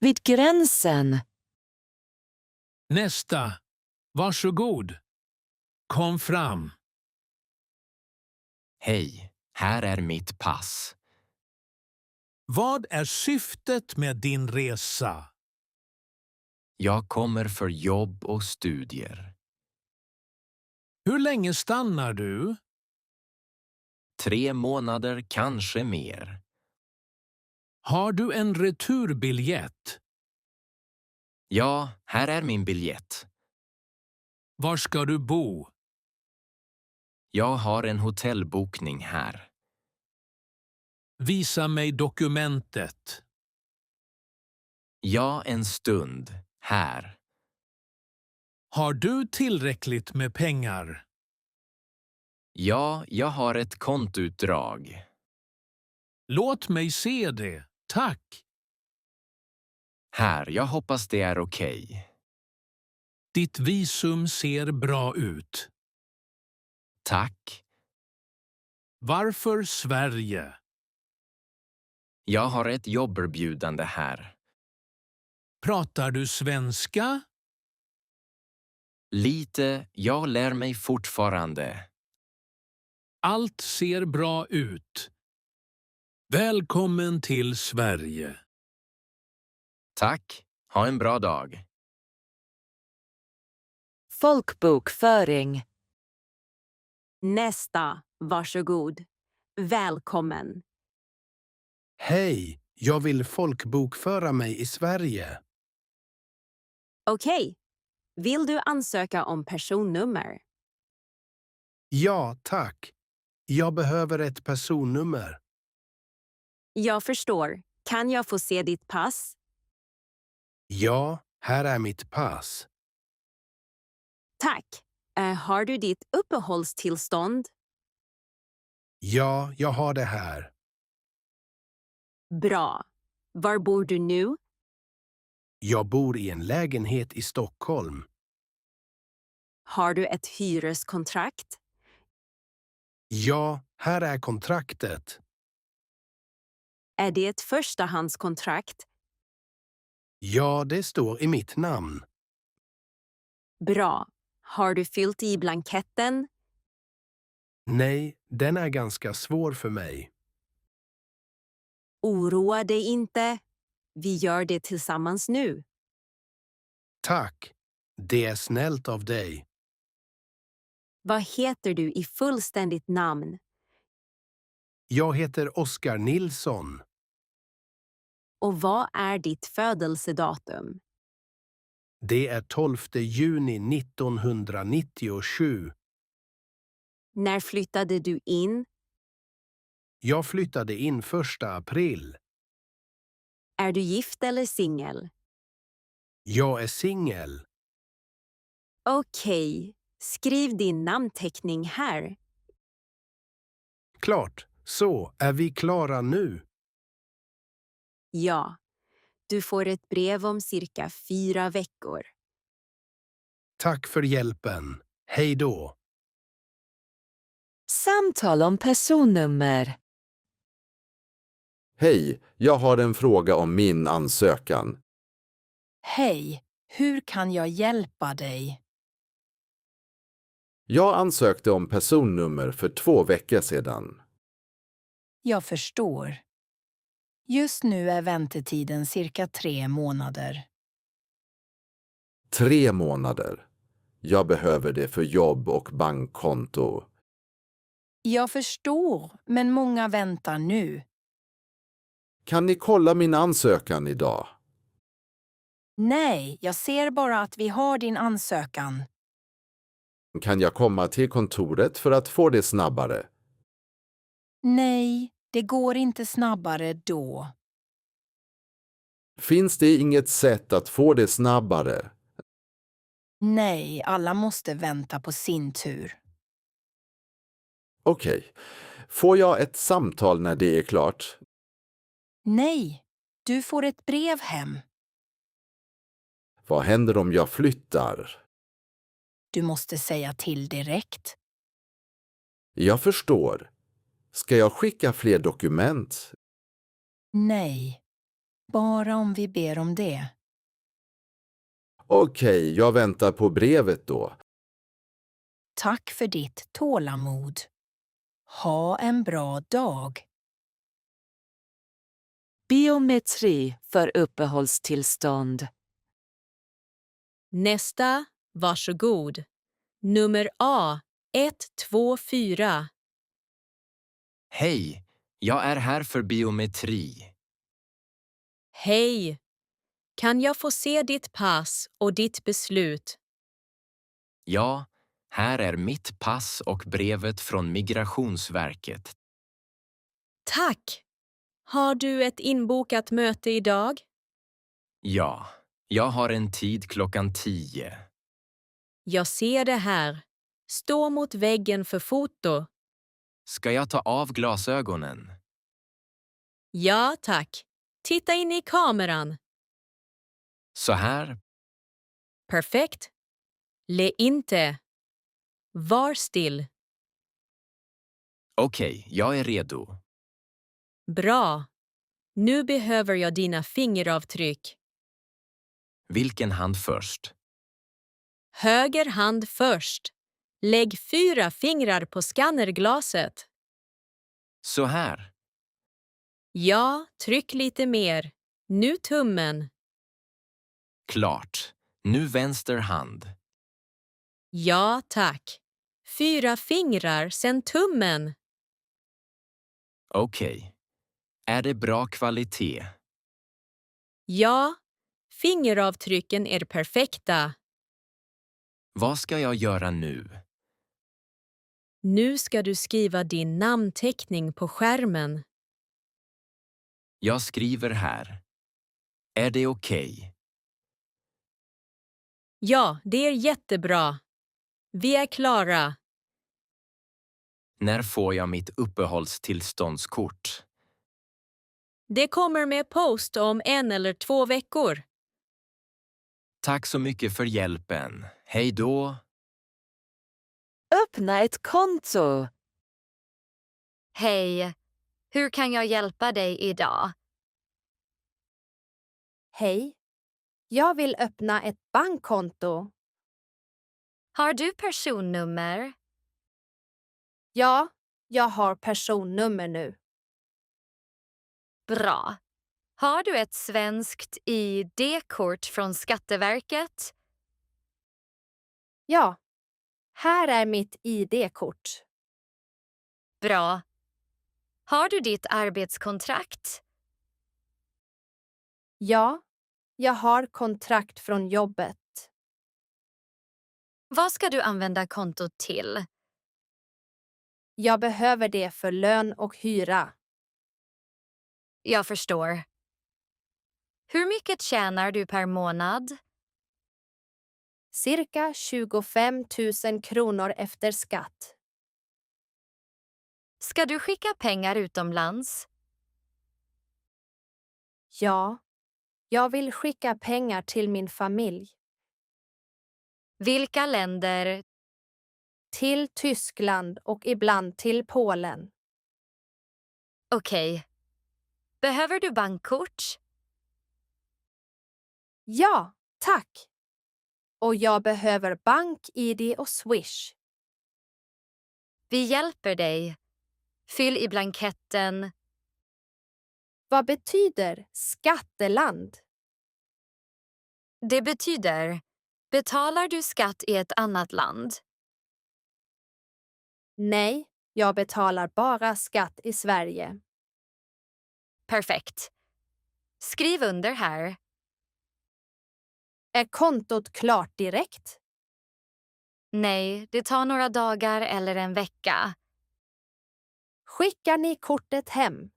Vid gränsen. Nästa. Varsågod. Kom fram. Hej, här är mitt pass. Vad är syftet med din resa? Jag kommer för jobb och studier. Hur länge stannar du? 3 månader, kanske mer. Har du en returbiljett? Ja, här är min biljett. Var ska du bo? Jag har en hotellbokning här. Visa mig dokumentet. Ja, en stund. Här. Har du tillräckligt med pengar? Ja, jag har ett kontoutdrag. Låt mig se det. Tack. Här, jag hoppas det är okej. Ditt visum ser bra ut. Tack. Varför Sverige? Jag har ett jobberbjudande här. Pratar du svenska? Lite, jag lär mig fortfarande. Allt ser bra ut. Välkommen till Sverige. Tack, ha en bra dag. Folkbokföring. Nästa, varsågod. Välkommen. Hej, jag vill folkbokföra mig i Sverige. Okej. Vill du ansöka om personnummer? Ja, tack. Jag behöver ett personnummer. Jag förstår. Kan jag få se ditt pass? Ja, här är mitt pass. Tack. Har du ditt uppehållstillstånd? Ja, jag har det här. Bra. Var bor du nu? Jag bor i en lägenhet i Stockholm. Har du ett hyreskontrakt? Ja, här är kontraktet. Är det ett förstahandskontrakt? Ja, det står i mitt namn. Bra. Har du fyllt i blanketten? Nej, den är ganska svår för mig. Oroa dig inte. Vi gör det tillsammans nu. Tack. Det är snällt av dig. Vad heter du i fullständigt namn? Jag heter Oskar Nilsson. Och vad är ditt födelsedatum? Det är 12 juni 1997. När flyttade du in? Jag flyttade in 1 april. Är du gift eller singel? Jag är singel. Okej. Skriv din namnteckning här. Klart. Så, är vi klara nu? Ja. Du får ett brev om cirka 4 veckor. Tack för hjälpen. Hej då. Samtal om personnummer. Hej, jag har en fråga om min ansökan. Hej, hur kan jag hjälpa dig? Jag ansökte om personnummer för 2 veckor sedan. Jag förstår. Just nu är väntetiden cirka 3 månader. 3 månader. Jag behöver det för jobb och bankkonto. Jag förstår, men många väntar nu. Kan ni kolla min ansökan idag? Nej, jag ser bara att vi har din ansökan. Kan jag komma till kontoret för att få det snabbare? Nej, det går inte snabbare då. Finns det inget sätt att få det snabbare? Nej, alla måste vänta på sin tur. Okej. Får jag ett samtal när det är klart? Nej, du får ett brev hem. Vad händer om jag flyttar? Du måste säga till direkt. Jag förstår. Ska jag skicka fler dokument? Nej. Bara om vi ber om det. Okej, jag väntar på brevet då. Tack för ditt tålamod. Ha en bra dag. Biometri för uppehållstillstånd. Nästa, varsågod. Nummer A 124. Hej, jag är här för biometri. Hej! Kan jag få se ditt pass och ditt beslut? Ja, här är mitt pass och brevet från Migrationsverket. Tack! Har du ett inbokat möte idag? Ja, jag har en tid klockan 10. Jag ser det här. Stå mot väggen för foto. Ska jag ta av glasögonen? Ja, tack. Titta in i kameran. Så här? Perfekt. Le inte. Var still. Okej, jag är redo. Bra. Nu behöver jag dina fingeravtryck. Vilken hand först? Höger hand först. Lägg 4 fingrar på skannerglaset. Så här. Ja, tryck lite mer. Nu tummen. Klart. Nu vänster hand. Ja, tack. 4 fingrar, sen tummen. Okej. Är det bra kvalitet? Ja, fingeravtrycken är perfekta. Vad ska jag göra nu? Nu ska du skriva din namnteckning på skärmen. Jag skriver här. Är det okej? Ja, det är jättebra. Vi är klara. När får jag mitt uppehållstillståndskort? Det kommer med post om 1 eller 2 veckor. Tack så mycket för hjälpen. Hej då! Öppna ett konto. Hej, hur kan jag hjälpa dig idag? Hej. Jag vill öppna ett bankkonto. Har du personnummer? Ja, jag har personnummer nu. Bra. Har du ett svenskt ID-kort från Skatteverket? Ja. Här är mitt ID-kort. Bra. Har du ditt arbetskontrakt? Ja, jag har kontrakt från jobbet. Vad ska du använda kontot till? Jag behöver det för lön och hyra. Jag förstår. Hur mycket tjänar du per månad? Cirka 25 000 kronor efter skatt. Ska du skicka pengar utomlands? Ja, jag vill skicka pengar till min familj. Vilka länder? Till Tyskland och ibland till Polen. Okej. Behöver du bankkort? Ja, tack. Och jag behöver bank-id och Swish. Vi hjälper dig. Fyll i blanketten. Vad betyder skatteland? Det betyder, betalar du skatt i ett annat land? Nej, jag betalar bara skatt i Sverige. Perfekt. Skriv under här. Är kontot klart direkt? Nej, det tar några dagar eller en vecka. Skickar ni kortet hem?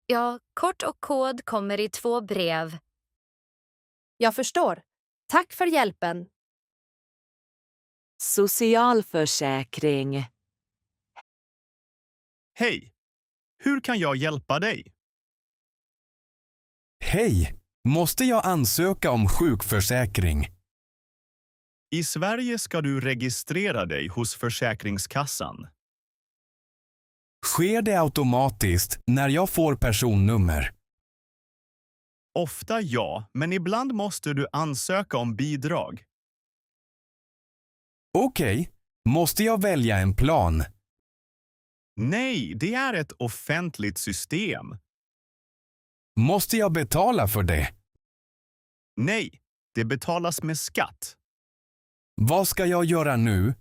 Ja, kort och kod kommer i 2 brev. Jag förstår. Tack för hjälpen. Socialförsäkring. Hej! Hur kan jag hjälpa dig? Hej! Måste jag ansöka om sjukförsäkring? I Sverige ska du registrera dig hos Försäkringskassan. Sker det automatiskt när jag får personnummer? Ofta ja, men ibland måste du ansöka om bidrag. Okej, måste jag välja en plan? Nej, det är ett offentligt system. Måste jag betala för det? Nej, det betalas med skatt. Vad ska jag göra nu?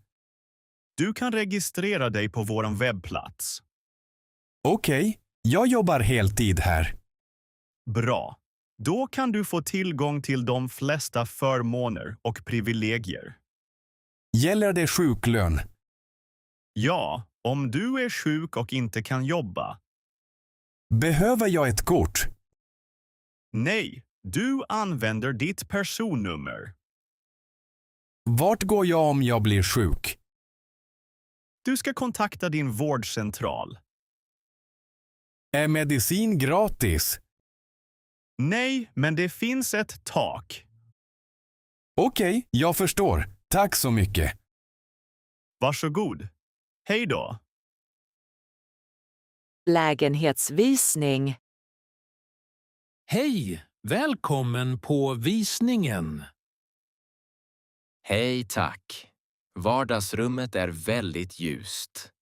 Du kan registrera dig på vår webbplats. Okej, jag jobbar heltid här. Bra. Då kan du få tillgång till de flesta förmåner och privilegier. Gäller det sjuklön? Ja, om du är sjuk och inte kan jobba. Behöver jag ett kort? Nej, du använder ditt personnummer. Vart går jag om jag blir sjuk? Du ska kontakta din vårdcentral. Är medicin gratis? Nej, men det finns ett tak. Okej, jag förstår. Tack så mycket. Varsågod. Hej då. Lägenhetsvisning. Hej! Välkommen på visningen. Hej, tack. Vardagsrummet är väldigt ljust.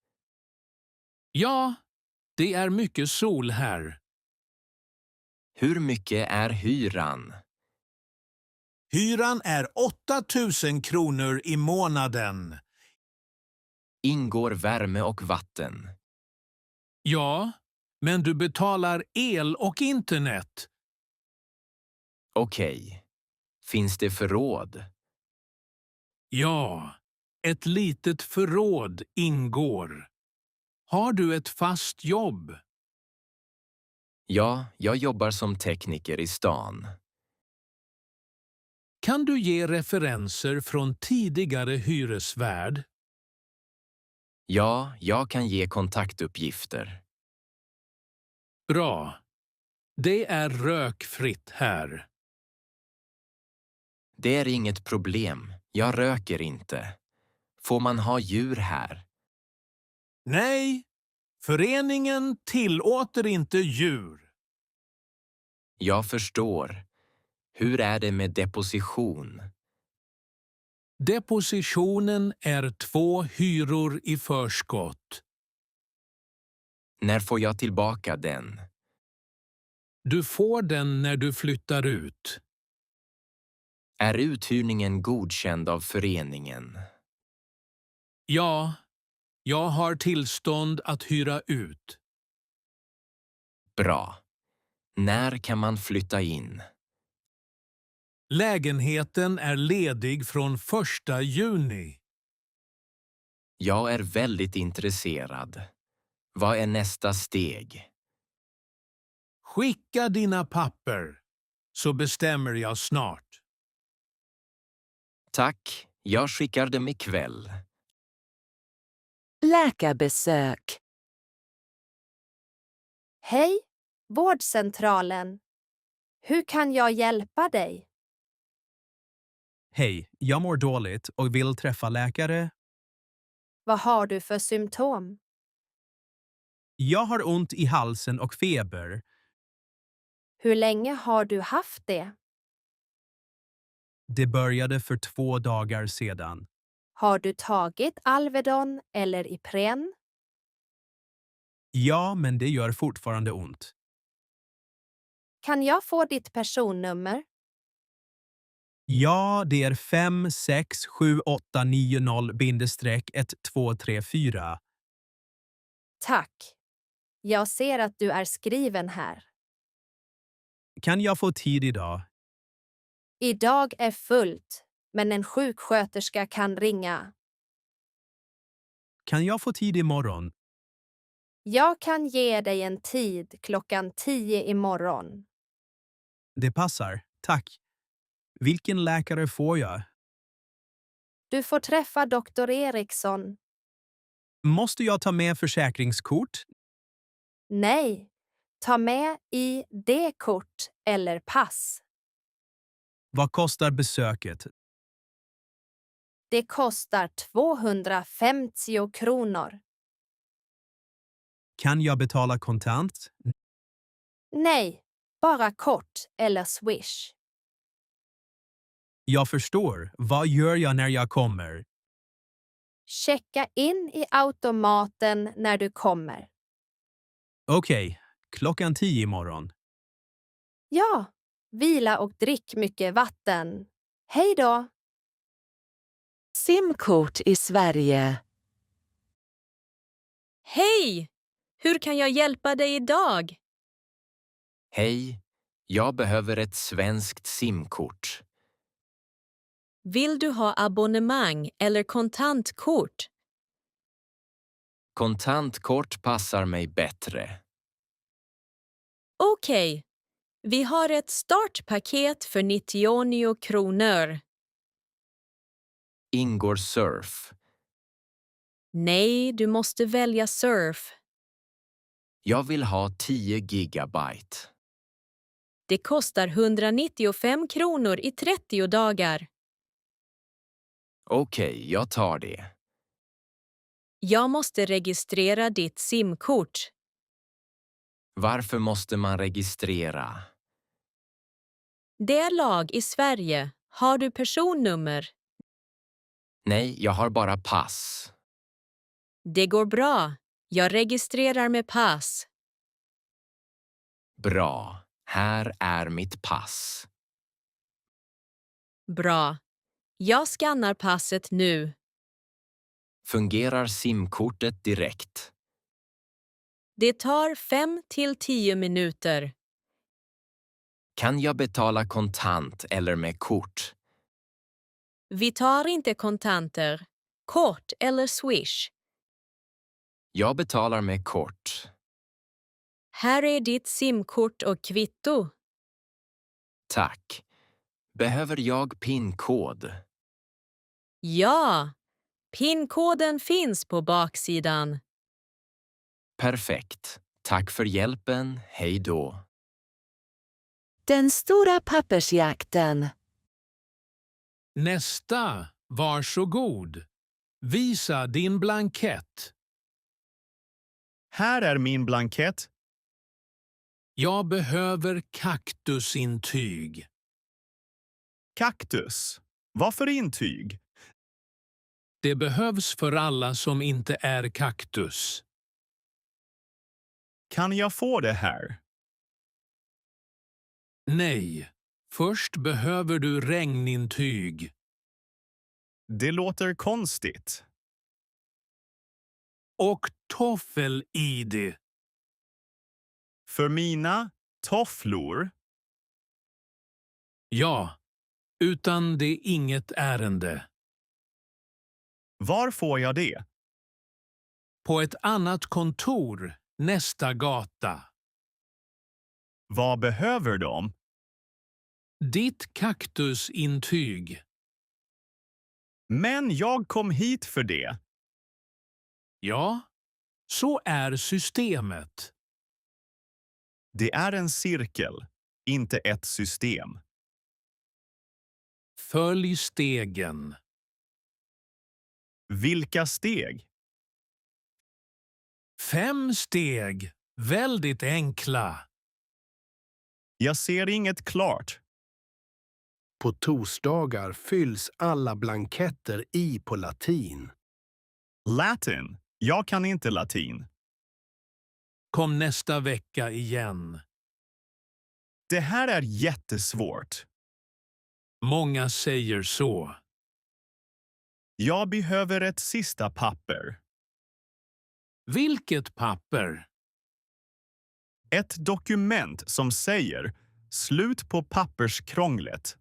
Ja, det är mycket sol här. Hur mycket är hyran? Hyran är 8 000 kronor i månaden. Ingår värme och vatten? Ja, men du betalar el och internet. Okej. Finns det förråd? Ja, ett litet förråd ingår. Har du ett fast jobb? Ja, jag jobbar som tekniker i stan. Kan du ge referenser från tidigare hyresvärd? Ja, jag kan ge kontaktuppgifter. Bra. Det är rökfritt här. Det är inget problem. Jag röker inte. Får man ha djur här? Nej, föreningen tillåter inte djur. Jag förstår. Hur är det med deposition? Depositionen är 2 hyror i förskott. När får jag tillbaka den? Du får den när du flyttar ut. Är uthyrningen godkänd av föreningen? Ja, jag har tillstånd att hyra ut. Bra. När kan man flytta in? Lägenheten är ledig från 1 juni. Jag är väldigt intresserad. Vad är nästa steg? Skicka dina papper, så bestämmer jag snart. Tack, jag skickar dem ikväll. Läkarbesök. Hej, vårdcentralen. Hur kan jag hjälpa dig? Hej, jag mår dåligt och vill träffa läkare. Vad har du för symptom? Jag har ont i halsen och feber. Hur länge har du haft det? Det började för 2 dagar sedan. Har du tagit Alvedon eller Ipren? Ja, men det gör fortfarande ont. Kan jag få ditt personnummer? Ja, det är 56789 -1234. Tack. Jag ser att du är skriven här. Kan jag få tid idag? Idag är fullt, men en sjuksköterska kan ringa. Kan jag få tid imorgon? Jag kan ge dig en tid klockan 10 imorgon. Det passar, tack. Vilken läkare får jag? Du får träffa doktor Eriksson. Måste jag ta med försäkringskort? Nej, ta med ID-kort eller pass. Vad kostar besöket? Det kostar 250 kronor. Kan jag betala kontant? Nej, bara kort eller Swish. Jag förstår. Vad gör jag när jag kommer? Checka in i automaten när du kommer. Okej, 10:00 imorgon. Ja, vila och drick mycket vatten. Hej då! Simkort i Sverige. Hej! Hur kan jag hjälpa dig idag? Hej, jag behöver ett svenskt simkort. Vill du ha abonnemang eller kontantkort? Kontantkort passar mig bättre. Okej, vi har ett startpaket för 99 kronor. Ingår surf. Nej, du måste välja surf. Jag vill ha 10 gigabyte. Det kostar 195 kronor i 30 dagar. Okej, jag tar det. Jag måste registrera ditt simkort. Varför måste man registrera? Det är lag i Sverige. Har du personnummer? Nej, jag har bara pass. Det går bra. Jag registrerar med pass. Bra, här är mitt pass. Bra. Jag skannar passet nu. Fungerar simkortet direkt? Det tar 5 till 10 minuter. Kan jag betala kontant eller med kort? Vi tar inte kontanter, kort eller Swish. Jag betalar med kort. Här är ditt simkort och kvitto. Tack. Behöver jag PIN-kod? Ja, PIN-koden finns på baksidan. Perfekt. Tack för hjälpen. Hej då. Den stora pappersjakten. Nästa, varsågod. Visa din blankett. Här är min blankett. Jag behöver kaktusintyg. Kaktus. Varför intyg? Det behövs för alla som inte är kaktus. Kan jag få det här? Nej, först behöver du regnintyg. Det låter konstigt. Och toffel-id. För mina tofflor? Ja, utan det är inget ärende. Var får jag det? På ett annat kontor, nästa gata. Vad behöver de? Ditt kaktusintyg. Men jag kom hit för det. Ja, så är systemet. Det är en cirkel, inte ett system. Följ stegen. Vilka steg? 5 steg, väldigt enkla. Jag ser inget klart. På torsdagar fylls alla blanketter i på latin. Latin. Jag kan inte latin. Kom nästa vecka igen. Det här är jättesvårt. Många säger så. Jag behöver ett sista papper. Vilket papper? Ett dokument som säger slut på papperskrånglet.